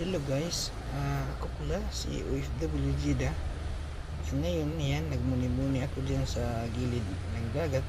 Hello guys, ako pala si OFW Jida. Ngayon yan, nagmuni-muni ako dyan sa gilid ng dagat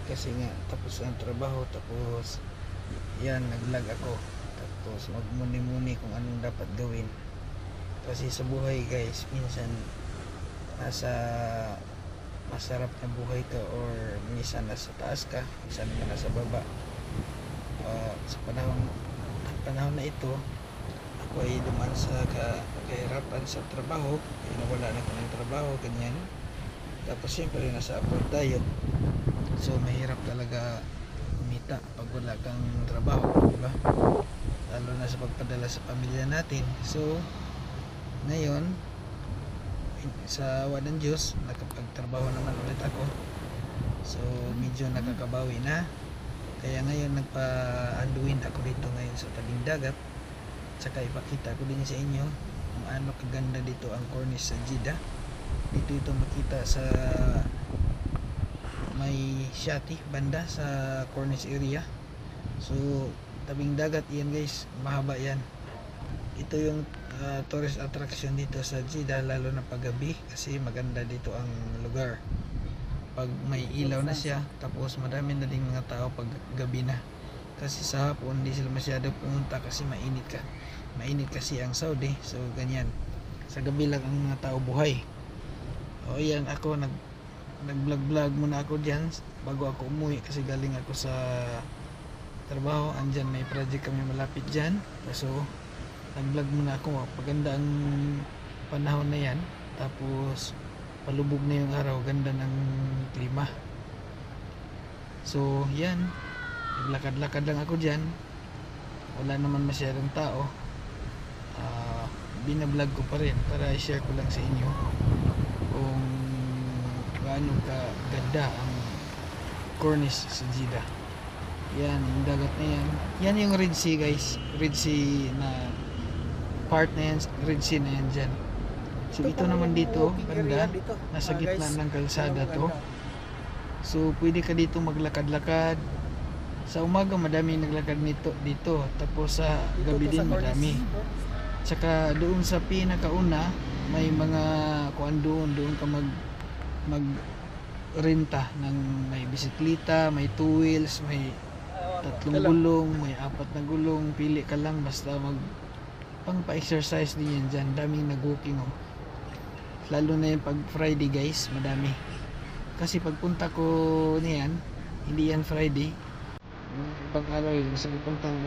kasi nga tapos ang trabaho, tapos yan, naglag ako, tapos magmuni-muni kung anong dapat gawin. Kasi sa buhay guys, minsan nasa masarap na buhay ka or minsan nasa taas ka, minsan nasa baba. Sa panahon na ito, ako ay dumaan sa kahirapan sa trabaho, kaya nawala na ako ng trabaho, ganyan. Tapos siyempre nasa abroad tayo, so mahirap talaga kumita pag wala kang trabaho, diba? Lalo na sa pagpadala sa pamilya natin. So ngayon, sa awa ng Diyos, nakapagtrabaho naman ulit ako, so medyo nakakabawi na. Kaya ngayon nagpa-unwind ako dito ngayon sa tabing dagat. Tsaka ipakita ko din sa inyo kung ano kaganda dito ang cornice sa Jeddah. Dito ito makita sa may Shati banda sa cornice area. So tabing dagat yan guys, mahaba yan. Ito yung tourist attraction dito sa Jeddah, lalo na paggabi kasi maganda dito ang lugar. Pag may ilaw na siya, tapos madami na ding mga tao pag gabi na. Kasi sa hapon hindi sila masyado pumunta kasi mainit kasi ang Saudi, so ganyan. Sa gabi lang ang mga tao buhay. O yan, ako nag-vlog muna ako diyan bago ako umuwi kasi galing ako sa trabaho. Andyan may project kami malapit diyan, so nag-vlog muna ako. Paganda ang panahon na yan, tapos palubog na yung araw, ganda ng klima. So yan, naglakad-lakad lang ako dyan, wala naman masyadong tao. Binablog ko pa rin para i-share ko lang sa inyo kung gaano ka ganda ang cornice sa Jeddah. Yan, yung dagat na yan, yan yung Red Sea guys, Red Sea na part na yan, Red Sea na yan dyan. So ito naman dito, banda, nasa gitna ng kalsada to. So pwede ka dito maglakad-lakad. Sa umaga madami naglakad dito, tapos sa gabi din madami. Tsaka doon sa pinakauna, may mga kuan doon ka mag renta ng may bisikleta, may 2 wheels, may 3 gulong, may 4 na gulong. Pili ka lang, basta pang pa-exercise din yan dyan. Daming nag-walking lalo na yung pag Friday guys, madami. Kasi pagpunta ko niyan, hindi yan Friday, ibang araw yun. Kasi puntang